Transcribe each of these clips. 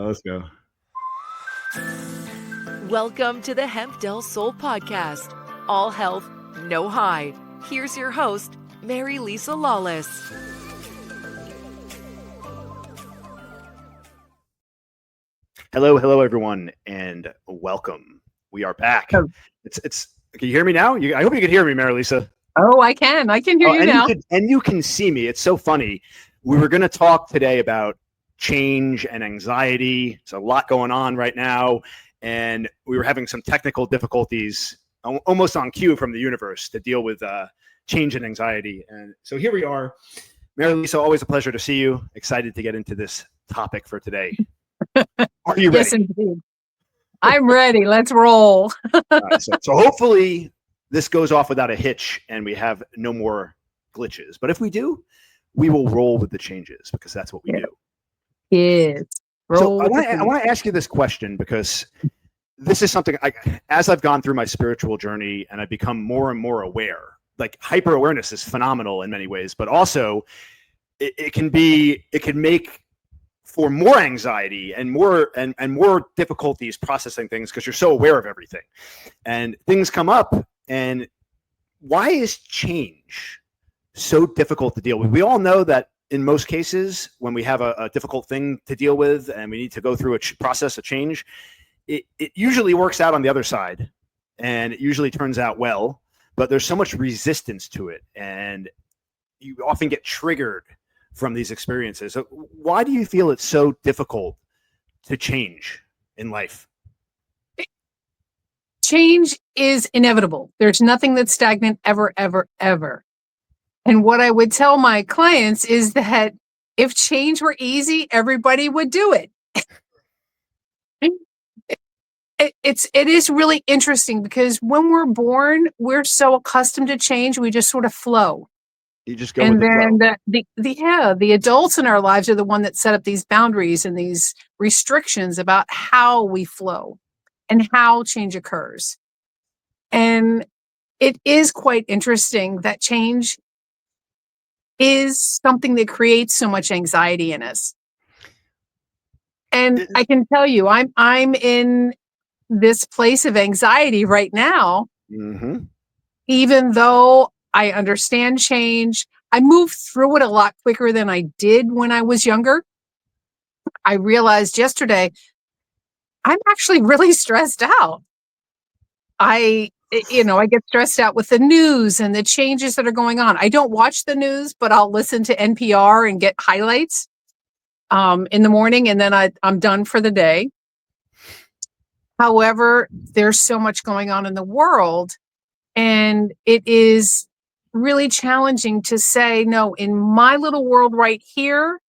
Let's go. Welcome to the Hemp Del Sol podcast. All health, no high. Here's your host, Mary Lisa Lawless. Hello, everyone, and welcome. We are back. It's. Can you hear me now? I hope you can hear me, Mary Lisa. Oh, I can. I can hear you now. You can see me. It's so funny. We were going to talk today about change and anxiety. There's a lot going on right now, and we were having some technical difficulties, almost on cue from the universe, to deal with change and anxiety. And so here we are. Mary Lisa, always a pleasure to see you. Excited to get into this topic for today. Are you ready? Yes, indeed. I'm ready. Let's roll. So hopefully this goes off without a hitch and we have no more glitches. But if we do, we will roll with the changes because that's what we do. Yes. So I want to ask you this question because this is something as I've gone through my spiritual journey and I've become more and more aware. Like hyper awareness is phenomenal in many ways, but also it can make for more anxiety and more difficulties processing things because you're so aware of everything, and things come up. And why is change so difficult to deal with? We all know that in most cases, when we have a difficult thing to deal with and we need to go through a process of change, it usually works out on the other side, and it usually turns out well. But there's so much resistance to it, and you often get triggered from these experiences. So why do you feel it's so difficult to change in life? Change is inevitable. There's nothing that's stagnant ever, ever, ever. And what I would tell my clients is that if change were easy, everybody would do it. It is really interesting because when we're born, we're so accustomed to change, we just sort of flow. You just go with the flow. The adults in our lives are the one that set up these boundaries and these restrictions about how we flow and how change occurs. And it is quite interesting that change is something that creates so much anxiety in us. And I can tell you, I'm in this place of anxiety right now, even though I understand change. I move through it a lot quicker than I did when I was younger. I realized yesterday, I'm actually really stressed out. I get stressed out with the news and the changes that are going on. I don't watch the news, but I'll listen to NPR and get highlights in the morning, and then I'm done for the day. However, there's so much going on in the world, and it is really challenging to say, no, in my little world right here,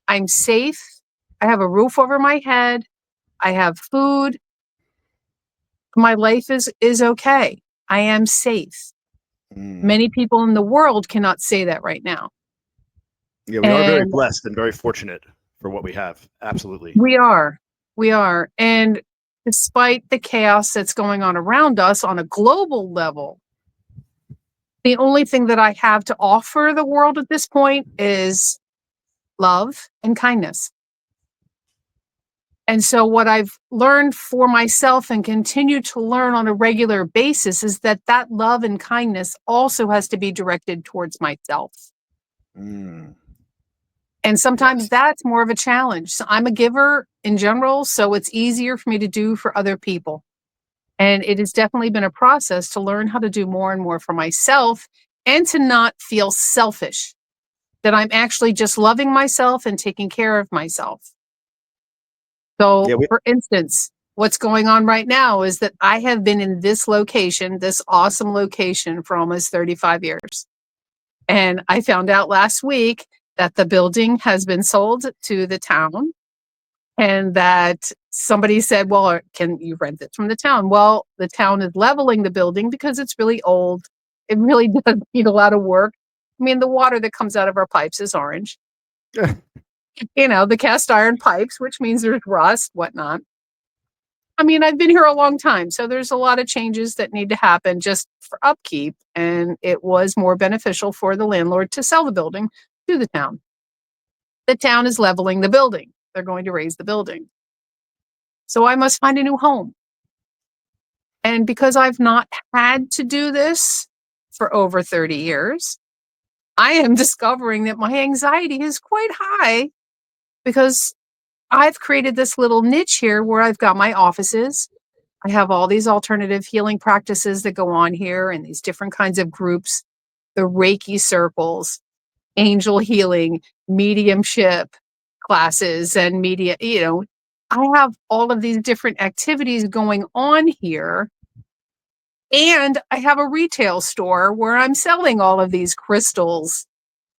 I'm safe. I have a roof over my head. I have food. My life is okay. I am safe. Many people in the world cannot say that right now. Yeah, we are very blessed and very fortunate for what we have. Absolutely. We are. And despite the chaos that's going on around us on a global level, the only thing that I have to offer the world at this point is love and kindness. And so what I've learned for myself and continue to learn on a regular basis is that love and kindness also has to be directed towards myself. And sometimes that's more of a challenge. So I'm a giver in general, so it's easier for me to do for other people. And it has definitely been a process to learn how to do more and more for myself and to not feel selfish, that I'm actually just loving myself and taking care of myself. So, for instance, what's going on right now is that I have been in this location, this awesome location, for almost 35 years. And I found out last week that the building has been sold to the town, and that somebody said, well, can you rent it from the town? Well, the town is leveling the building because it's really old. It really does need a lot of work. I mean, the water that comes out of our pipes is orange. The cast iron pipes, which means there's rust, whatnot. I mean, I've been here a long time, so there's a lot of changes that need to happen just for upkeep. And it was more beneficial for the landlord to sell the building to the town. The town is leveling the building. they're going to raise the building. So I must find a new home. And because I've not had to do this for over 30 years, I am discovering that my anxiety is quite high because I've created this little niche here where I've got my offices. I have all these alternative healing practices that go on here and these different kinds of groups, the Reiki circles, angel healing, mediumship classes, and media. I have all of these different activities going on here. And I have a retail store where I'm selling all of these crystals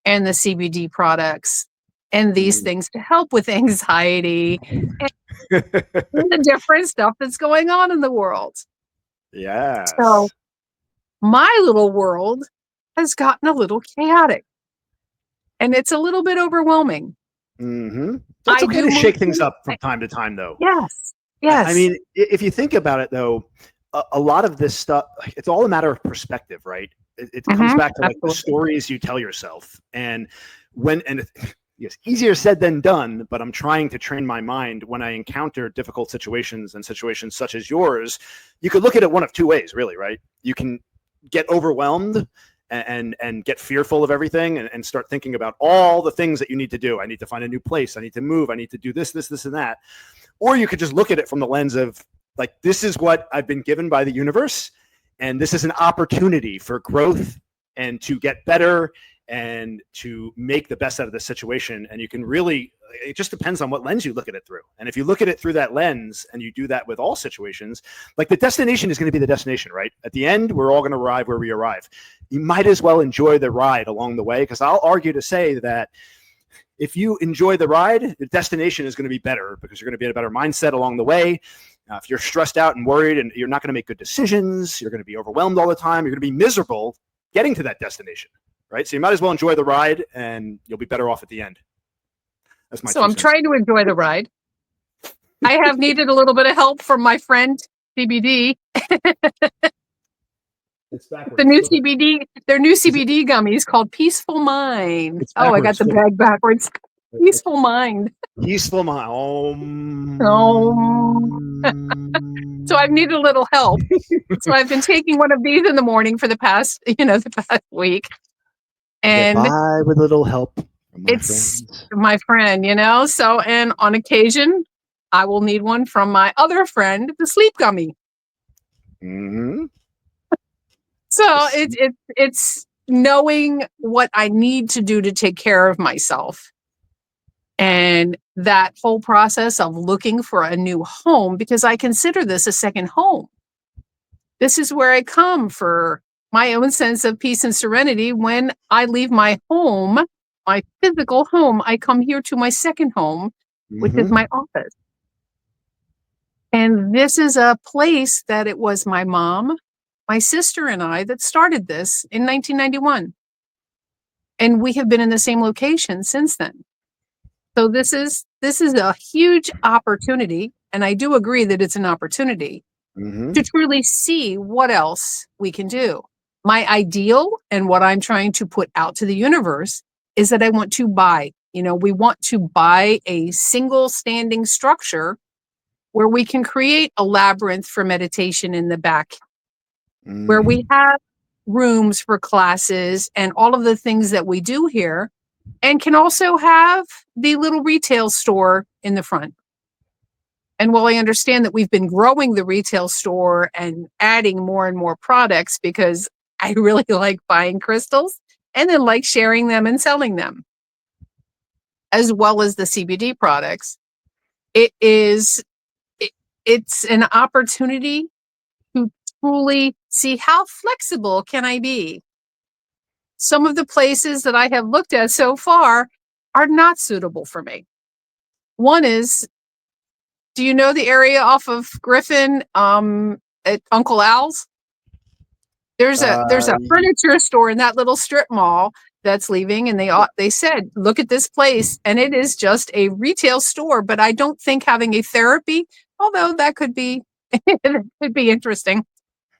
and the CBD products and these things to help with anxiety and the different stuff that's going on in the world. Yeah. So my little world has gotten a little chaotic and it's a little bit overwhelming. Mm-hmm. It's okay to shake things up from time to time, though. Yes. Yes. I mean, if you think about it, though, a lot of this stuff, it's all a matter of perspective, right? It comes back to like the stories you tell yourself. And yes, easier said than done, but I'm trying to train my mind when I encounter difficult situations and situations such as yours. You could look at it one of two ways, really, right? You can get overwhelmed and get fearful of everything and start thinking about all the things that you need to do. I need to find a new place. I need to move. I need to do this, and that. Or you could just look at it from the lens of like, this is what I've been given by the universe. And this is an opportunity for growth and to get better and to make the best out of the situation. And you can really, it just depends on what lens you look at it through. And if you look at it through that lens and you do that with all situations, like the destination is going to be the destination, right? At the end, we're all going to arrive where we arrive. You might as well enjoy the ride along the way, because I'll argue to say that if you enjoy the ride, the destination is going to be better because you're going to be in a better mindset along the way. If you're stressed out and worried and you're not going to make good decisions, you're going to be overwhelmed all the time, you're going to be miserable getting to that destination, right? So you might as well enjoy the ride and you'll be better off at the end. That's my. So I'm trying to enjoy the ride. I have needed a little bit of help from my friend CBD. It's backwards. Their new CBD gummies called Peaceful Mind. Oh, I got the bag backwards. Peaceful Mind. Peaceful Mind. So I've needed a little help. So I've been taking one of these in the morning for the past week. And with a little help from my it's friends. My friend, So, and on occasion, I will need one from my other friend, the sleep gummy. Mm-hmm. So it's knowing what I need to do to take care of myself. And that whole process of looking for a new home, because I consider this a second home. This is where I come for my own sense of peace and serenity. When I leave my home, my physical home, I come here to my second home, which is my office. And this is a place that it was my mom, my sister, and I that started this in 1991. And we have been in the same location since then. So this is a huge opportunity, and I do agree that it's an opportunity to truly see what else we can do. My ideal and what I'm trying to put out to the universe is that I want to buy, we want to buy a single standing structure where we can create a labyrinth for meditation in the back, where we have rooms for classes and all of the things that we do here, and can also have the little retail store in the front. And while I understand that we've been growing the retail store and adding more and more products, because I really like buying crystals and then like sharing them and selling them, as well as the CBD products, it's an opportunity to truly see how flexible can I be. Some of the places that I have looked at so far are not suitable for me. One is, do you know the area off of Griffin at Uncle Al's? There's a furniture store in that little strip mall that's leaving, and they said, look at this place, and it is just a retail store, but I don't think having a therapy, although that could be could be interesting,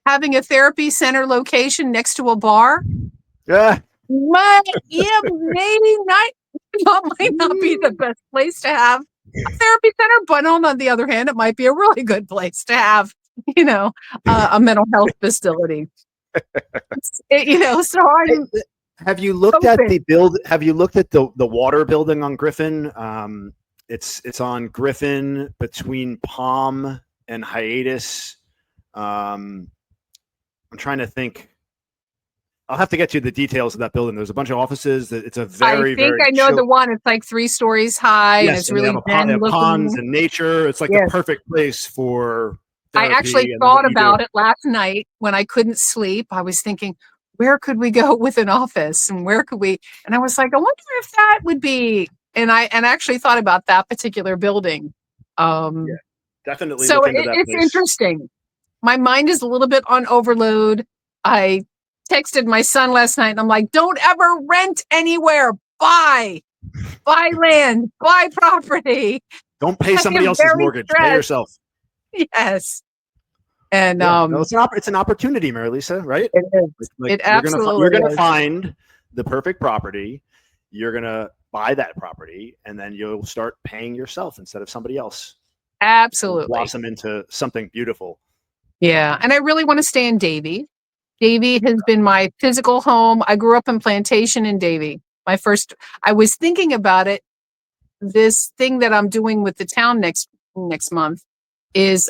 having a therapy center location next to a bar. Yeah. Might not be the best place to have a therapy center, but on the other hand, it might be a really good place to have, a mental health facility. So I'm Have you looked at open. the build? Have you looked at the water building on Griffin? It's on Griffin between Palm and Hiatus. I'm trying to think. I'll have to get you the details of that building. There's a bunch of offices. It's a very, I think very I know chill. the one. It's like 3 stories high, and Yes, it's and they really have they zen have ponds looking. and nature. It's like the Yes. perfect place for I actually therapy and what thought you do. about it last night when I couldn't sleep. I was thinking, where could we go with an office, and where could we? And I was like, I wonder if that would be. And I actually thought about that particular building. Yeah, definitely So look into that it's place. interesting. My mind is a little bit on overload. I texted my son last night and I'm like, don't ever rent anywhere. Buy land, buy property. Don't pay I somebody am else's very mortgage. Pay stressed. yourself. Yes. And Yeah, no, it's an opportunity, Mary Lisa, right? it is. It absolutely you're gonna is. find the perfect property. You're gonna buy that property, and then you'll start paying yourself instead of somebody else. It'll Absolutely. blossom into something beautiful. Yeah. And I really want to stay in Davie. Davie has been my physical home. I grew up in Plantation in Davie. I was thinking about it. This thing that I'm doing with the town next month is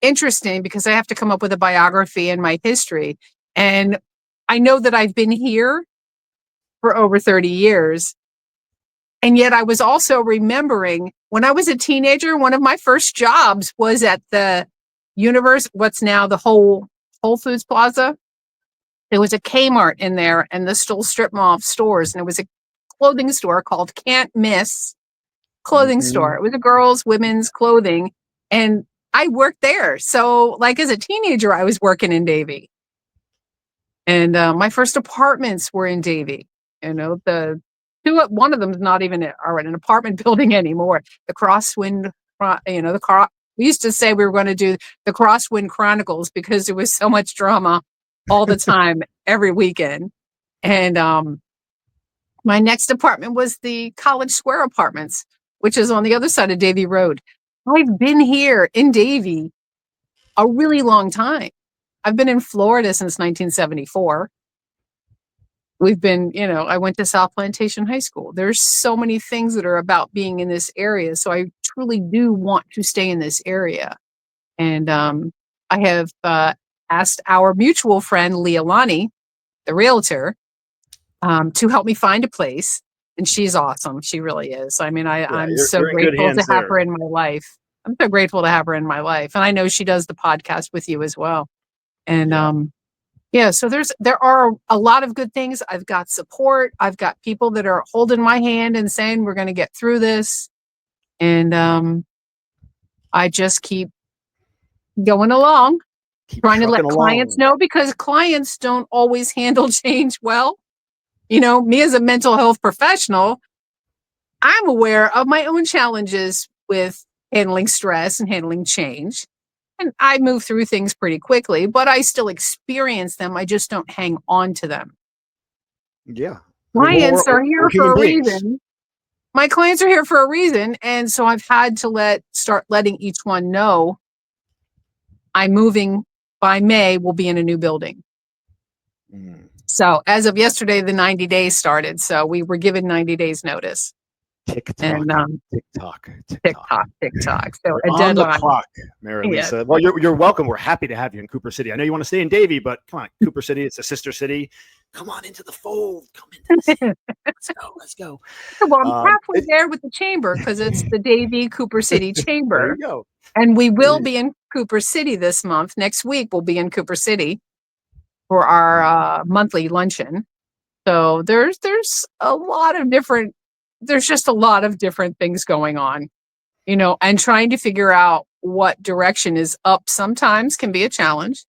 interesting because I have to come up with a biography and my history. And I know that I've been here for over 30 years. And yet I was also remembering when I was a teenager, one of my first jobs was at the what's now the Whole Foods Plaza. There was a Kmart in there and the still strip mall stores. And it was a clothing store called Can't Miss Clothing Store. It was a girls' women's clothing. And I worked there. So like as a teenager, I was working in Davie. And my first apartments were in Davie. One of them is not even an apartment building anymore. The Crosswind, we used to say we were going to do the Crosswind Chronicles because there was so much drama all the time, every weekend. And my next apartment was the College Square Apartments, which is on the other side of Davie Road. I've been here in Davie a really long time. I've been in Florida since 1974. I went to South Plantation High School. There's so many things that are about being in this area. So I truly do want to stay in this area. And I have asked our mutual friend, Leilani, the realtor, to help me find a place. And she's awesome. She really is. I mean, I'm so grateful to have her in my life. I'm so grateful to have her in my life. And I know she does the podcast with you as well. And so there are a lot of good things. I've got support. I've got people that are holding my hand and saying, we're going to get through this. And I just keep going along, trying to let clients know, because clients don't always handle change well. Me as a mental health professional, I'm aware of my own challenges with handling stress and handling change. And I move through things pretty quickly, but I still experience them. I just don't hang on to them. Yeah. Clients are here for a reason. My clients are here for a reason. And so I've had to start letting each one know I'm moving by May. We'll be in a new building. So as of yesterday, the 90 days started. So we were given 90 days notice. TikTok. So a deadline. On the clock, Mary Lisa. Yeah. Well, you're welcome. We're happy to have you in Cooper City. I know you want to stay in Davie, but come on, Cooper City. It's a sister city. Come on into the fold. Come into the city. Let's go. Well, I'm halfway there with the chamber because it's the Davie Cooper City Chamber. There you go. And we will be in Cooper City this month. Next week, we'll be in Cooper City for our monthly luncheon. So there's a lot of different. There's just a lot of different things going on, and trying to figure out what direction is up sometimes can be a challenge.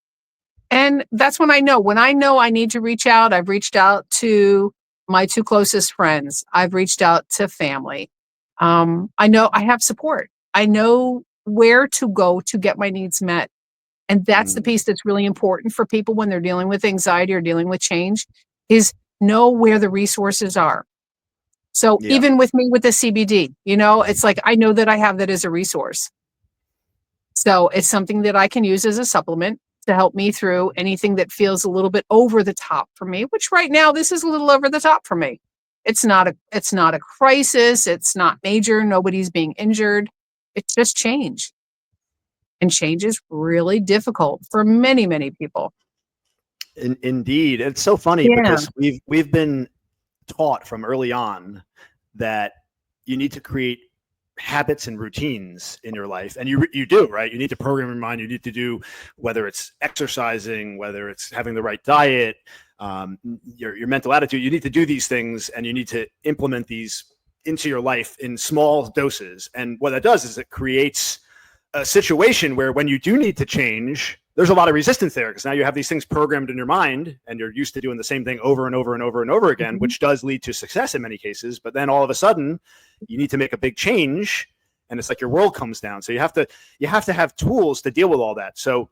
And that's when I know I need to reach out. I've reached out to my 2 closest friends. I've reached out to family. I know I have support. I know where to go to get my needs met. And that's the piece that's really important for people when they're dealing with anxiety or dealing with change, is know where the resources are. So Yeah. even with me with the CBD, it's like I know that I have that as a resource. So it's something that I can use as a supplement to help me through anything that feels a little bit over the top for me, which right now this is a little over the top for me. It's not a crisis, it's not major, nobody's being injured. It's just change. And change is really difficult for many, many people. Indeed. It's so funny Yeah. because we've been taught from early on that you need to create habits and routines in your life, and you do, right? You need to program your mind. You need to do, whether it's exercising, whether it's having the right diet, your mental attitude. You need to do these things, and you need to implement these into your life in small doses. And what that does is it creates a situation where when you do need to change, there's a lot of resistance there, because now you have these things programmed in your mind and you're used to doing the same thing over and over and over and over again, which does lead to success in many cases. But then all of a sudden you need to make a big change, and it's like your world comes down. So you have to have tools to deal with all that. So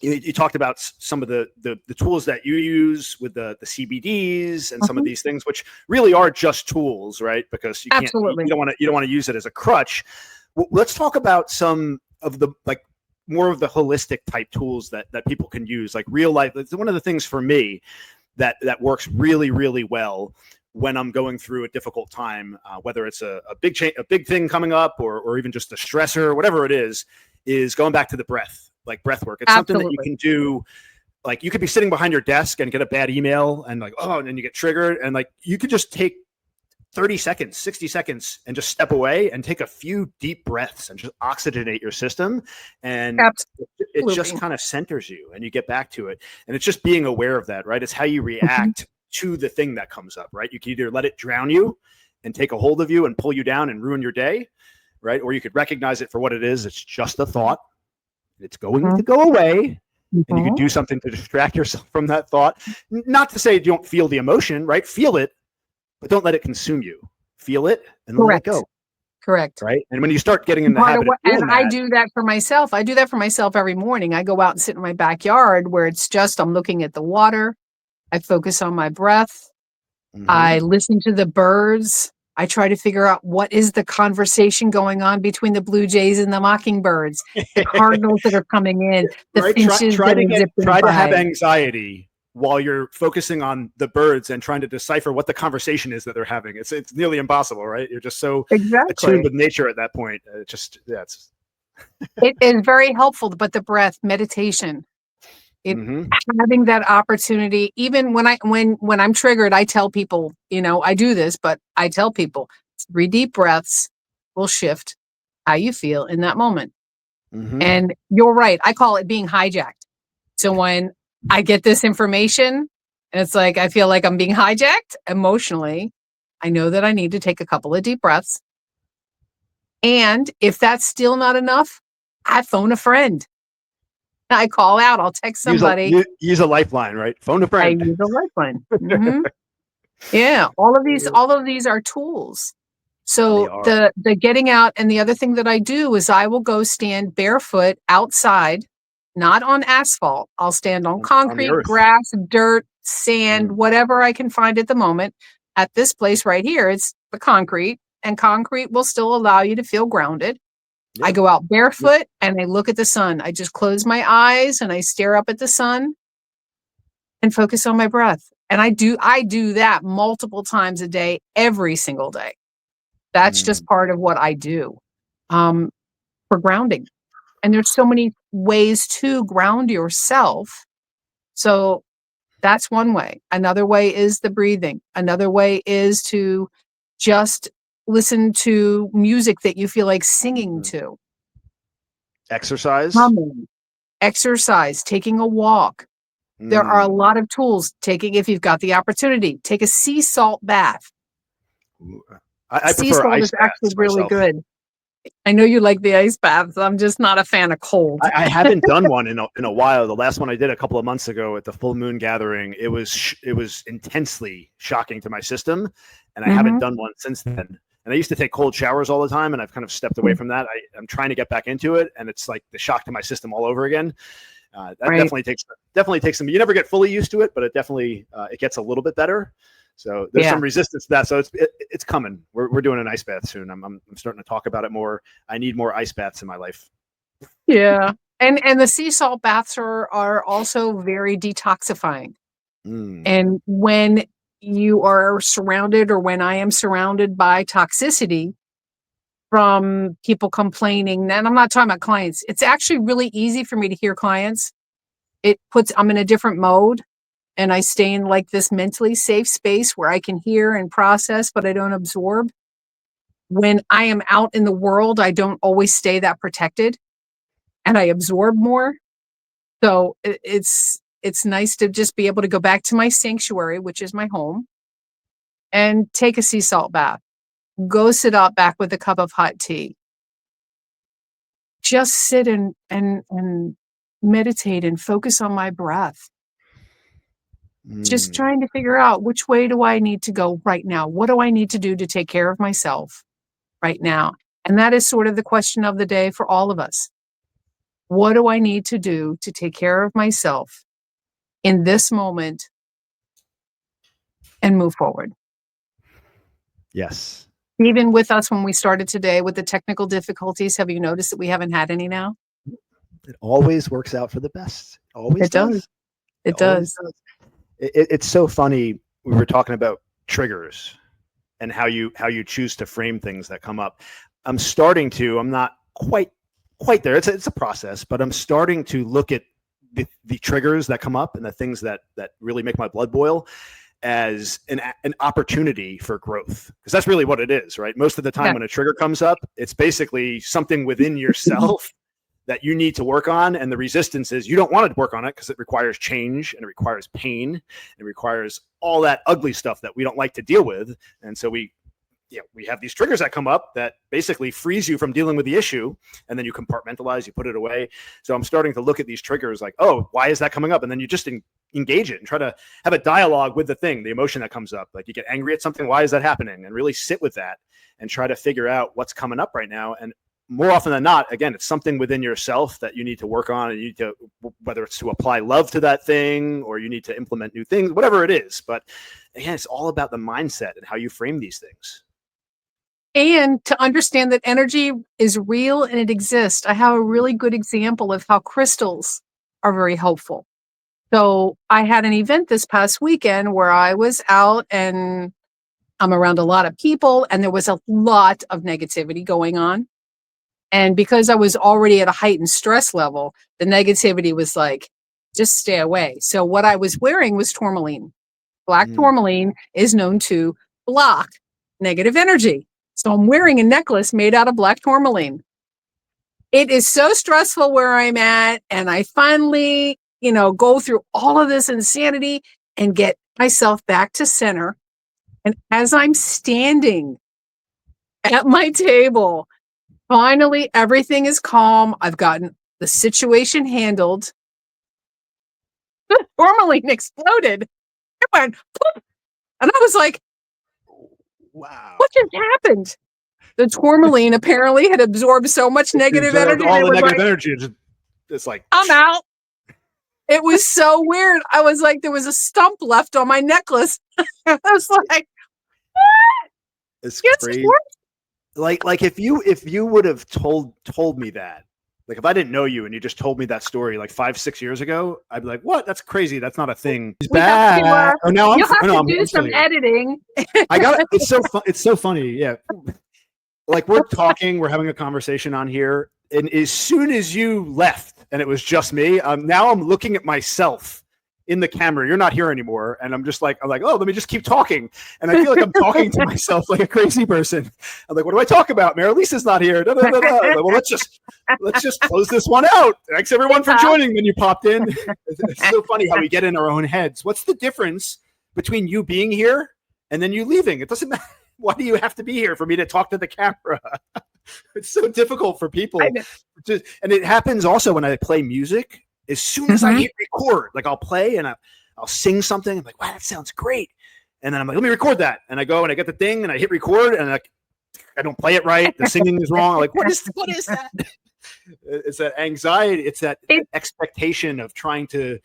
you talked about some of the tools that you use with the CBDs and some of these things, which really are just tools, right? Because you don't want to use it as a crutch. Well, let's talk about some of the more of the holistic type tools that people can use, like real life. It's one of the things for me that works really, really well when I'm going through a difficult time, whether it's a big thing coming up or even just a stressor, whatever it is going back to the breath work. It's something that you can do. Like, you could be sitting behind your desk and get a bad email and and then you get triggered, and you could just take 30 seconds, 60 seconds and just step away and take a few deep breaths and just oxygenate your system. And it just kind of centers you and you get back to it. And it's just being aware of that, right? It's how you react to the thing that comes up, right? You can either let it drown you and take a hold of you and pull you down and ruin your day, right? Or you could recognize it for what it is. It's just a thought. It's going to go away. And you can do something to distract yourself from that thought. Not to say you don't feel the emotion, right? Feel it, but don't let it consume you. Feel it and then let it go. Correct. Right. And when you start getting in the habit of doing that, I do that for myself. I do that for myself every morning. I go out and sit in my backyard where it's just, I'm looking at the water. I focus on my breath. I listen to the birds. I try to figure out what is the conversation going on between the blue jays and the mockingbirds, the cardinals that are coming in, the finches try to by. have anxiety while you're focusing on the birds and trying to decipher what the conversation is that they're having. It's nearly impossible, right? You're just so attuned with nature at that point. It is very helpful, but the breath, meditation, having that opportunity, even when I'm triggered, I tell people, I do this, but I tell people 3 deep breaths will shift how you feel in that moment. And you're right. I call it being hijacked. So when I get this information and it's like, I feel like I'm being hijacked emotionally, I know that I need to take a couple of deep breaths. And if that's still not enough, I phone a friend. I call out, I'll text somebody. Use a lifeline, right? Phone a friend. I use a lifeline. Yeah. All of these are tools. So the getting out, and the other thing that I do is I will go stand barefoot outside, not on asphalt. I'll stand on concrete, grass, dirt, sand, whatever I can find at the moment. At this place right here, it's the concrete, and concrete will still allow you to feel grounded. I go out barefoot and I look at the sun. I just close my eyes and I stare up at the sun and focus on my breath. And I do that multiple times a day, every single day. That's just part of what I do for grounding. And there's so many ways to ground yourself. So that's one way. Another way is the breathing. Another way is to just listen to music that you feel like singing to. Exercise. Exercise, taking a walk. There are a lot of tools. If you've got the opportunity, take a sea salt bath. I sea prefer salt ice is actually baths really myself. good. I know you like the ice baths. I'm just not a fan of cold. I haven't done one in a while. The last one I did a couple of months ago at the full moon gathering, it was intensely shocking to my system, and I haven't done one since then. And I used to take cold showers all the time, and I've kind of stepped away from that. I'm trying to get back into it, and it's like the shock to my system all over again. That definitely takes some. You never get fully used to it, but it definitely it gets a little bit better. So there's some resistance to that. So it's coming. We're doing an ice bath soon. I'm starting to talk about it more. I need more ice baths in my life. Yeah. And the sea salt baths are also very detoxifying. And when you are surrounded, or when I am surrounded by toxicity from people complaining, and I'm not talking about clients, it's actually really easy for me to hear clients. I'm in a different mode, and I stay in like this mentally safe space where I can hear and process, but I don't absorb. When I am out in the world, I don't always stay that protected, and I absorb more. So it's nice to just be able to go back to my sanctuary, which is my home, and take a sea salt bath. Go sit out back with a cup of hot tea. Just sit and meditate and focus on my breath. Just trying to figure out, which way do I need to go right now? What do I need to do to take care of myself right now? And that is sort of the question of the day for all of us. What do I need to do to take care of myself in this moment and move forward? Yes. Even with us when we started today with the technical difficulties, have you noticed that we haven't had any now? It always works out for the best. Always does. It does. It's so funny. We were talking about triggers and how you choose to frame things that come up. I'm not quite there. It's a process, but I'm starting to look at the triggers that come up and the things that really make my blood boil as an opportunity for growth, because that's really what it is, right? Most of the time when a trigger comes up, it's basically something within yourself that you need to work on, and the resistance is you don't want to work on it because it requires change and it requires pain and it requires all that ugly stuff that we don't like to deal with. And so we have these triggers that come up that basically freeze you from dealing with the issue, and then you compartmentalize, you put it away. So I'm starting to look at these triggers like, oh, why is that coming up? And then you just engage it and try to have a dialogue with the emotion that comes up. Like, you get angry at something, why is that happening? And really sit with that and try to figure out what's coming up right now. And more often than not, again, it's something within yourself that you need to work on, and you need to, whether it's to apply love to that thing or you need to implement new things, whatever it is. But again, it's all about the mindset and how you frame these things. And to understand that energy is real and it exists. I have a really good example of how crystals are very helpful. So I had an event this past weekend where I was out and I'm around a lot of people, and there was a lot of negativity going on. And because I was already at a heightened stress level, the negativity was like, just stay away. So what I was wearing was tourmaline. Black tourmaline is known to block negative energy. So I'm wearing a necklace made out of black tourmaline. It is so stressful where I'm at. And I finally, go through all of this insanity and get myself back to center. And as I'm standing at my table, finally everything is calm. I've gotten the situation handled. The tourmaline exploded. It went poof. And I was like, wow, what just happened? The tourmaline apparently had absorbed so much negative energy. All the negative energy. It's like, I'm out. It was so weird. I was like, there was a stump left on my necklace. I was like, what? It's crazy. Like if you would have told me that, like if I didn't know you and you just told me that story like 5-6 years ago, I'd be like, what? That's crazy. That's not a thing. You'll have to do some editing. I got it. It's so funny. Yeah. Like we're having a conversation on here, and as soon as you left and it was just me, now I'm looking at myself in the camera. You're not here anymore. And I'm like, oh, let me just keep talking. And I feel like I'm talking to myself like a crazy person. I'm like, what do I talk about? Mary Lisa's not here. Da, da, da, da. Like, well, let's just close this one out. Thanks everyone for joining when you popped in. It's so funny how we get in our own heads. What's the difference between you being here and then you leaving? It doesn't matter. Why do you have to be here for me to talk to the camera? It's so difficult for people. And it happens also when I play music. As soon as I hit record, like I'll play and I'll sing something. I'm like, wow, that sounds great. And then I'm like, let me record that. And I go and I get the thing and I hit record and I don't play it right. The singing is wrong. I'm like, what is that? It's that anxiety. It's that expectation of trying to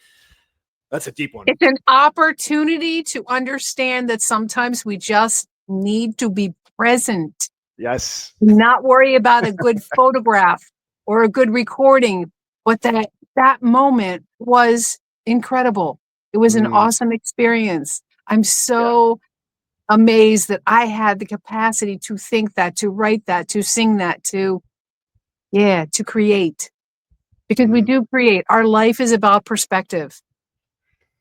That's a deep one. It's an opportunity to understand that sometimes we just need to be present, Yes. not worry about a good photograph or a good recording, but that moment was incredible. It was an awesome experience. I'm so amazed that I had the capacity to think that, to write that, to sing that, to create. Because we do create. Our life is about perspective,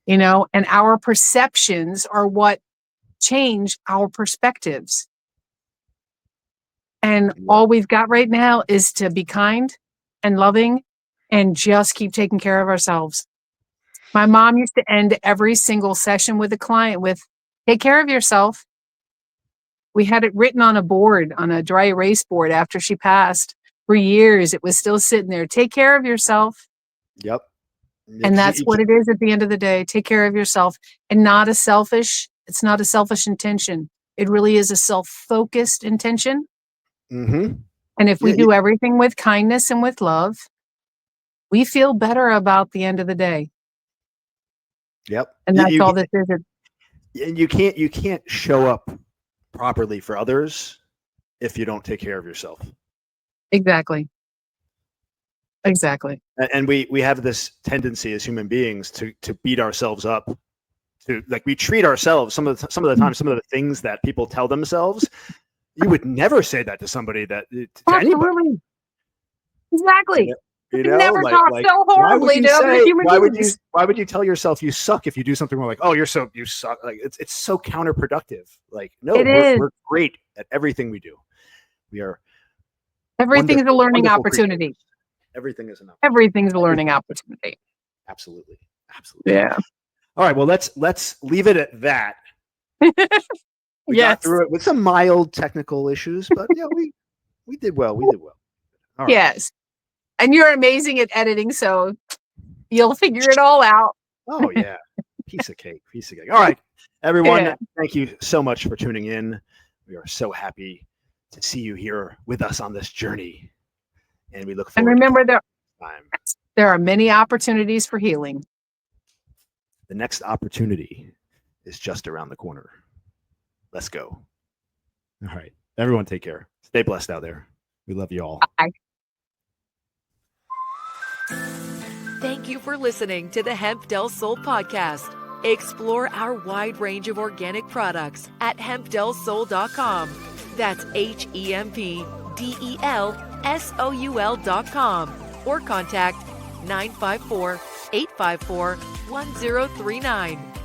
and our perceptions are what change our perspectives. And all we've got right now is to be kind and loving and just keep taking care of ourselves. My mom used to end every single session with a client with, take care of yourself. We had it written on a board, on a dry erase board after she passed. For years, it was still sitting there. Take care of yourself. Yep. And that's what it is at the end of the day. Take care of yourself. And it's not a selfish intention. It really is a self-focused intention. Mm-hmm. And if we do everything with kindness and with love, we feel better about the end of the day. Yep. And that's all this is. And you can't show up properly for others if you don't take care of yourself. Exactly. And we have this tendency as human beings to beat ourselves up, to we treat ourselves some of the time, some of the things that people tell themselves, you would never say that to somebody, to anybody. Exactly. You never talk so horribly to other human beings. Why would you tell yourself you suck if you do something wrong? Like, oh, you suck. Like it's so counterproductive. Like, no, we're great at everything we do. We are. Everything is a learning opportunity. Creatures. Everything is Everything's a learning opportunity. Absolutely. Yeah. All right. Well, let's leave it at that. We got through it with some mild technical issues, but yeah, we did well. All right. Yes. And you're amazing at editing, so you'll figure it all out. Oh yeah. Piece of cake. All right. Everyone, thank you so much for tuning in. We are so happy to see you here with us on this journey. And we look forward. And remember, to there are many opportunities for healing. The next opportunity is just around the corner. Let's go. All right. Everyone take care. Stay blessed out there. We love you all. Bye. Thank you for listening to the Hemp Del Sol podcast. Explore our wide range of organic products at hempdelsoul.com. That's HEMPDELSOUL.com or contact 954-854-1039.